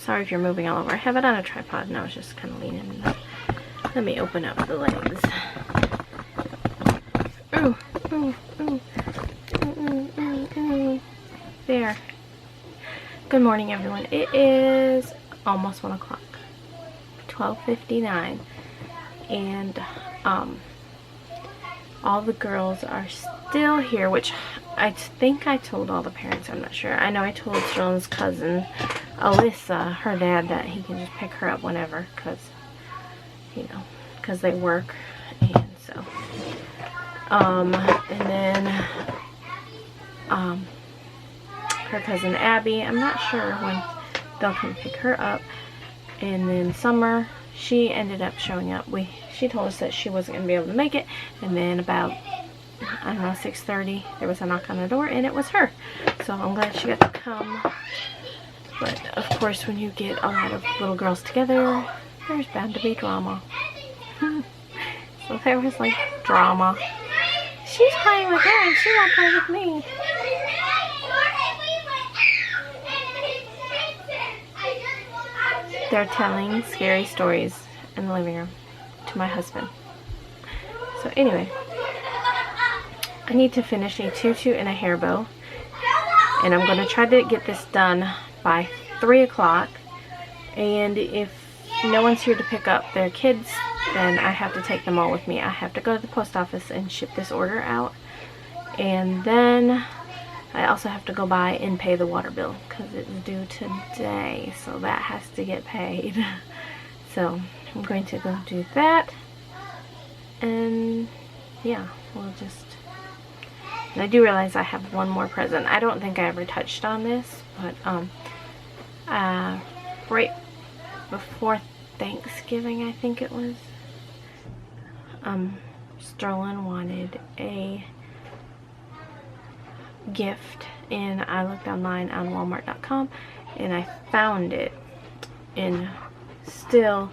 Sorry if you're moving all over. I have it on a tripod and I was just kind of leaning in there. Let me open up the legs. Ooh, ooh, ooh. There. Good morning, everyone. It is almost 1 o'clock. 12:59. And all the girls are still here, which I think I told all the parents. I'm not sure. I know I told Sterling's cousin, Alyssa, her dad, that he can just pick her up whenever, because, you know, because they work. And so, and then, her cousin Abby, I'm not sure when they'll come pick her up. And then Summer, she ended up showing up. She told us that she wasn't going to be able to make it. And then about, I don't know, 6:30, there was a knock on the door, and it was her. So I'm glad she got to come. But, of course, when you get a lot of little girls together, there's bound to be drama. So there was, like, drama. She's playing with her, and she won't play with me. They're telling scary stories in the living room to my husband. So anyway, I need to finish a tutu and a hair bow, and I'm going to try to get this done by 3 o'clock. And if no one's here to pick up their kids, then I have to take them all with me. I have to go to the post office and ship this order out, and then I also have to go by and pay the water bill because it's due today, so that has to get paid. So I'm going to go do that, and yeah, we'll just, and I do realize I have one more present. I don't think I ever touched on this, but right before Thanksgiving, I think it was, Sterling wanted a gift, and I looked online on Walmart.com and I found it, and still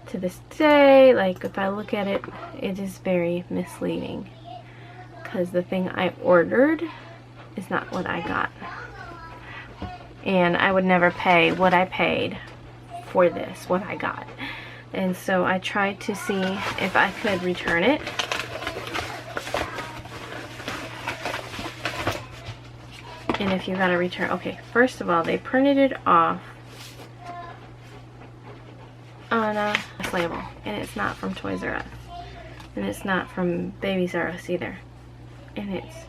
to this day, like, if I look at it, it is very misleading because the thing I ordered is not what I got, and I would never pay what I paid for this, what I got. And so I tried to see if I could return it. And if you gotta return, okay, first of all, they printed it off on a label, and it's not from Toys R Us, and it's not from Babies R Us either, and it's,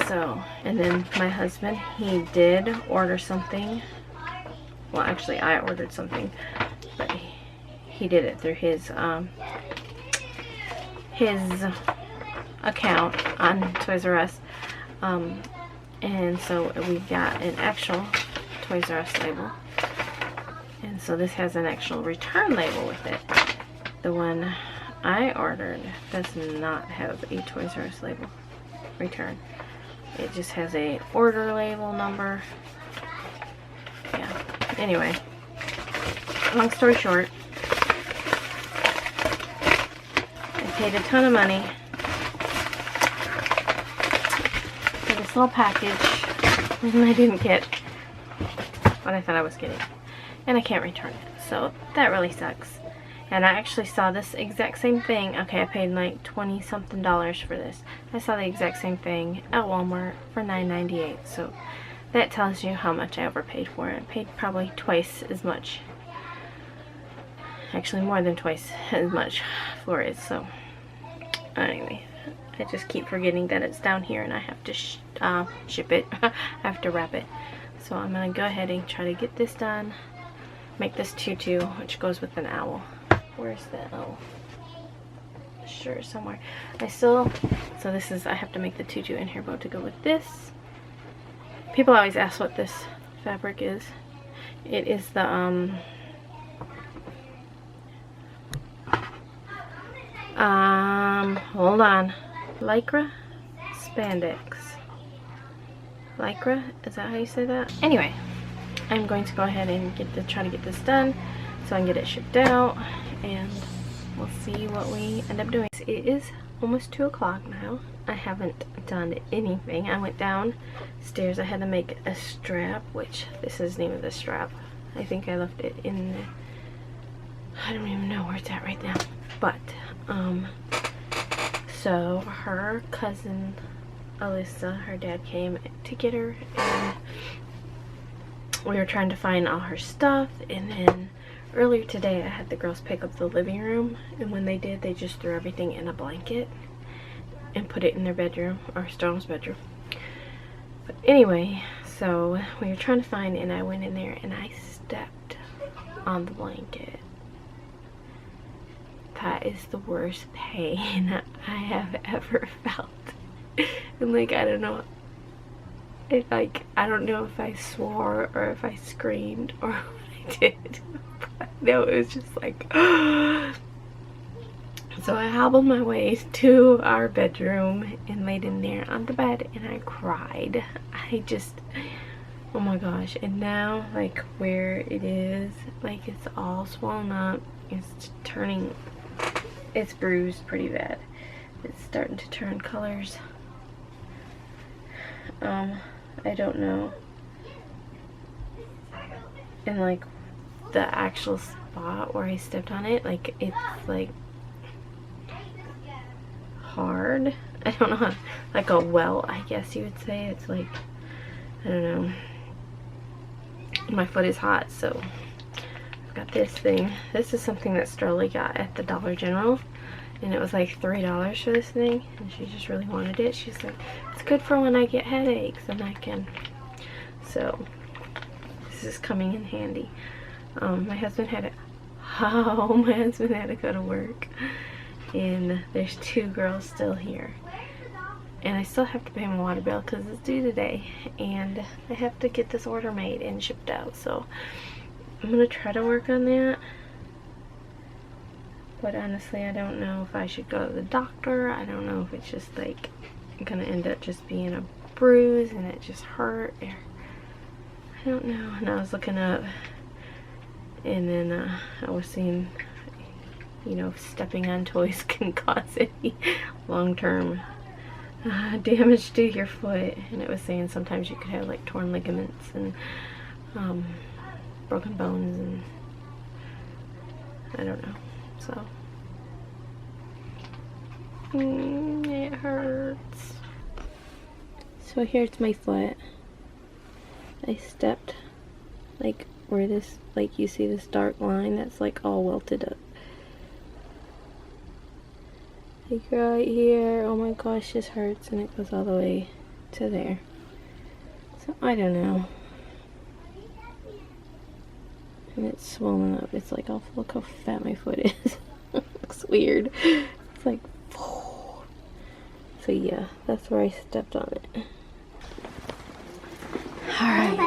so, and then my husband, he did order something. Well, actually, I ordered something, but he did it through his account on Toys R Us. And so we got an actual Toys R Us label, and so this has an actual return label with it. The one I ordered does not have a Toys R Us label return. It just has a order label number. Yeah, anyway, long story short, I paid a ton of money little package, and I didn't get what I thought I was getting, and I can't return it, so that really sucks. And I actually saw this exact same thing. Okay, I paid like $20 something for this. I saw the exact same thing at Walmart for $9.98, so that tells you how much I overpaid for it. I paid probably twice as much, actually more than twice as much for it. So anyway, I just keep forgetting that it's down here and I have to ship it. I have to wrap it. So I'm going to go ahead and try to get this done. Make this tutu, which goes with an owl. Where's the owl? Sure, somewhere. So this is, I have to make the tutu and hair bow to go with this. People always ask what this fabric is. It is the, hold on. Lycra? Spandex. Lycra? Is that how you say that? Anyway, I'm going to go ahead and try to get this done so I can get it shipped out, and we'll see what we end up doing. It is almost 2 o'clock now. I haven't done anything. I went downstairs. I had to make a strap, which this is the name of the strap. I think I left it in the, I don't even know where it's at right now. But so her cousin Alyssa, her dad came to get her, and we were trying to find all her stuff. And then earlier today I had the girls pick up the living room, and when they did, they just threw everything in a blanket and put it in their bedroom, or Storm's bedroom. But anyway, so we were trying to find, and I went in there and I stepped on the blanket. That is the worst pain I have ever felt. And like, I don't know, I don't know if I swore or if I screamed or what I did. But no, it was just like so I hobbled my way to our bedroom and laid in there on the bed, and I cried. I just, oh my gosh. And now, like, where it is, like, it's all swollen up. It's turning, it's bruised pretty bad. It's starting to turn colors. I don't know. And like the actual spot where I stepped on it, like, it's like hard. I don't know how, like a welt, I guess you would say. It's like, I don't know. My foot is hot, so I've got this thing. This is something that Sterling got at the Dollar General, and it was like $3 for this thing, and she just really wanted it. She's like, it's good for when I get headaches, and I can. So this is coming in handy. My husband had to go to work, and there's 2 girls still here, and I still have to pay my water bill because it's due today, and I have to get this order made and shipped out. So I'm gonna try to work on that, but honestly I don't know if I should go to the doctor. I don't know if it's just like gonna end up just being a bruise and it just hurt, or I don't know. And I was looking up, and then I was seeing, you know, stepping on toys can cause any long-term damage to your foot, and it was saying sometimes you could have like torn ligaments and broken bones, and I don't know. So it hurts. So here's my foot. I stepped like where this, like, you see this dark line that's like all welted up. Like right here. Oh my gosh, this hurts, and it goes all the way to there. So I don't know. And it's swollen up. It's like, oh, look how fat my foot is. Looks weird. It's like, so yeah, that's where I stepped on it. Alright.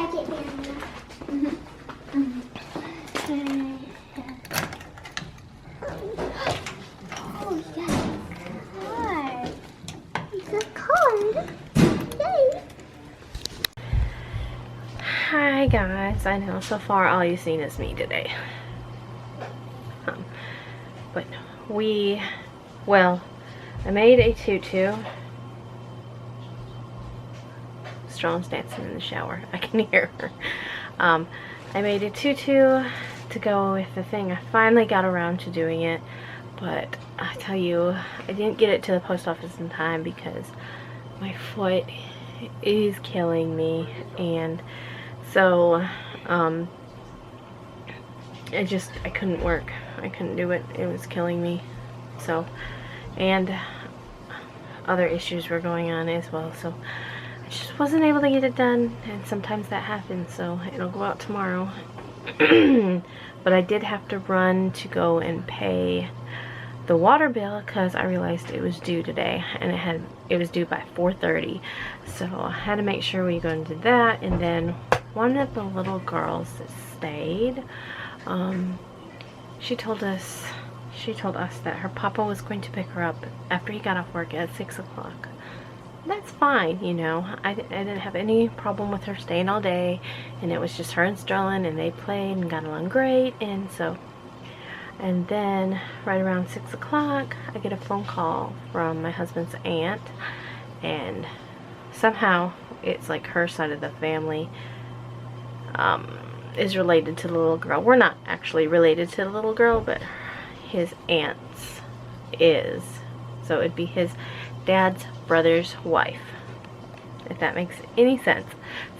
Oh, yeah. It's a card. Yay. Hi guys, I know so far all you've seen is me today. But I made a tutu. Strong's dancing in the shower. I can hear her. I made a tutu to go with the thing. I finally got around to doing it, but I tell you, I didn't get it to the post office in time because my foot is killing me, and so I couldn't work. I couldn't do it. It was killing me. So, and other issues were going on as well, so I just wasn't able to get it done, and sometimes that happens, so it'll go out tomorrow. But I did have to run to go and pay the water bill because I realized it was due today, and it was due by 4:30, so I had to make sure we go and did that. And then one of the little girls that stayed, she told us that her papa was going to pick her up after he got off work at 6 o'clock. That's fine, you know. I didn't have any problem with her staying all day, and it was just her and Sterling, and they played and got along great, and so And then right around 6 o'clock, I get a phone call from my husband's aunt, and somehow it's like her side of the family is related to the little girl. We're not actually related to the little girl, but his aunt's is. So it'd be his dad's brother's wife, if that makes any sense.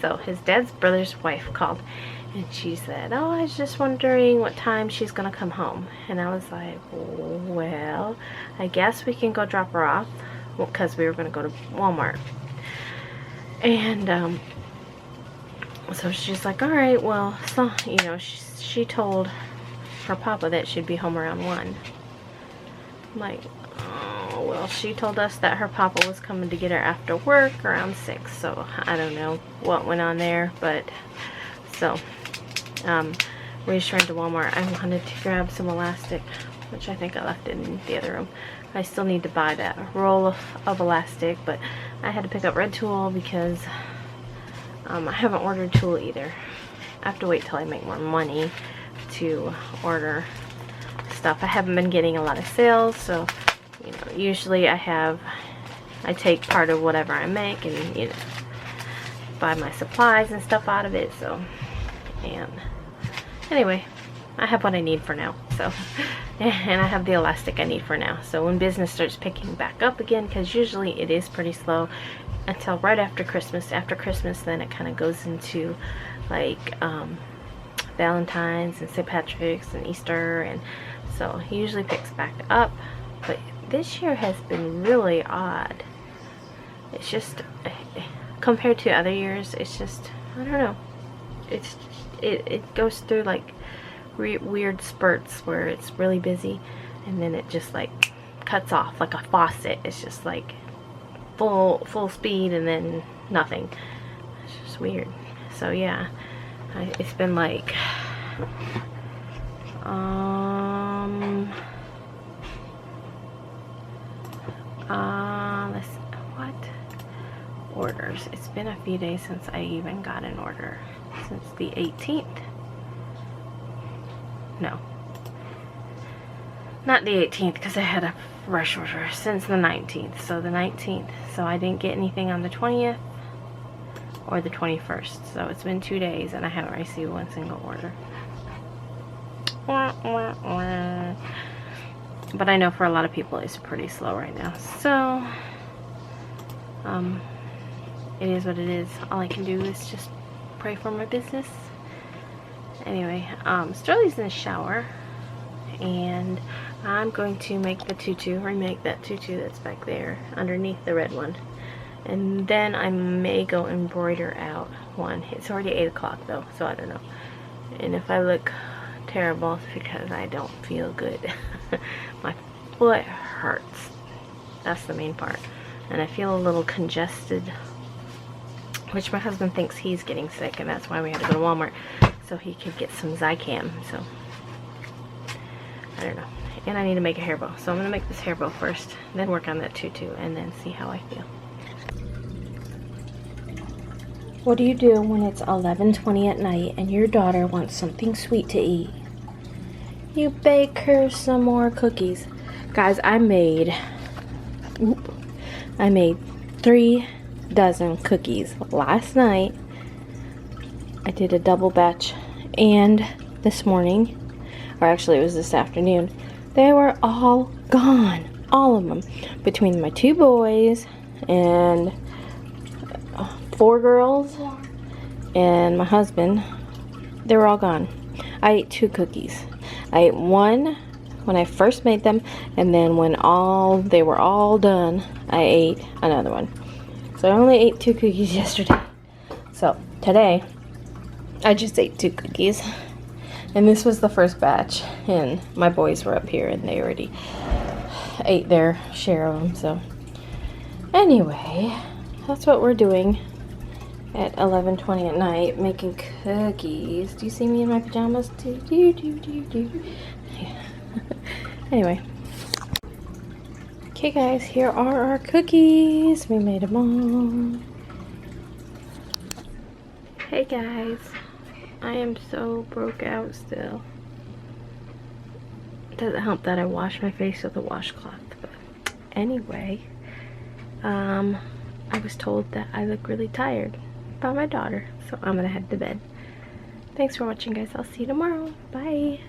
So his dad's brother's wife called, and she said, oh, I was just wondering what time she's gonna come home. And I was like, well, I guess we can go drop her off, because we were gonna go to Walmart. And so she's like, all right, well, so, you know, she told her papa that she'd be home around 1. I'm like, oh, well, she told us that her papa was coming to get her after work around 6. So I don't know what went on there, but so we just ran to Walmart. I wanted to grab some elastic, which I think I left in the other room. I still need to buy that roll of elastic, but I had to pick up red tulle because I haven't ordered tulle either. I have to wait till I make more money to order stuff. I haven't been getting a lot of sales, so you know, usually I take part of whatever I make and, you know, buy my supplies and stuff out of it. So, and anyway, I have what I need for now. So, and I have the elastic I need for now. So when business starts picking back up again, because usually it is pretty slow until right after Christmas. After Christmas, then it kind of goes into like Valentine's and St. Patrick's and Easter, and so he usually picks back up. But this year has been really odd. It's just, compared to other years, it's just, I don't know, it goes through like weird spurts where it's really busy, and then it just like cuts off like a faucet. It's just like full speed and then nothing. It's just weird. So yeah, it's been like let's, what orders? It's been a few days since I even got an order. Since the 18th. No, not the 18th, because I had a rush order. Since the 19th. So the 19th. So I didn't get anything on the 20th or the 21st. So it's been 2 days and I haven't received one single order. Wah, wah, wah. But I know for a lot of people it's pretty slow right now. So it is what it is. All I can do is just pray for my business. Anyway, Sterling's in the shower, and I'm going to make the tutu, remake that tutu that's back there underneath the red one. And then I may go embroider out one. It's already 8 o'clock though, so I don't know. And if I look terrible, it's because I don't feel good. My foot hurts. That's the main part. And I feel a little congested, which my husband thinks he's getting sick, and that's why we had to go to Walmart so he could get some Zicam. So I don't know. And I need to make a hair bow, so I'm gonna make this hair bow first, then work on that tutu, and then see how I feel. What do you do when it's 11:20 at night and your daughter wants something sweet to eat? You bake her some more cookies. Guys, I made 3 dozen cookies last night. I did a double batch, and this morning, or actually it was this afternoon, they were all gone. All of them. Between my 2 boys and 4 girls and my husband, they were all gone. I ate 2 cookies. I ate one when I first made them, and then when they were all done, I ate another one. So I only ate 2 cookies yesterday. So today, I just ate 2 cookies. And this was the first batch, and my boys were up here and they already ate their share of them. So anyway, that's what we're doing at 11:20 at night, making cookies. Do you see me in my pajamas? Yeah. Anyway. Okay guys, here are our cookies. We made them all. Hey guys. I am so broke out still. doesn't help that I wash my face with a washcloth. But anyway, I was told that I look really tired by my daughter, so I'm gonna head to bed. Thanks for watching, guys. I'll see you tomorrow. Bye.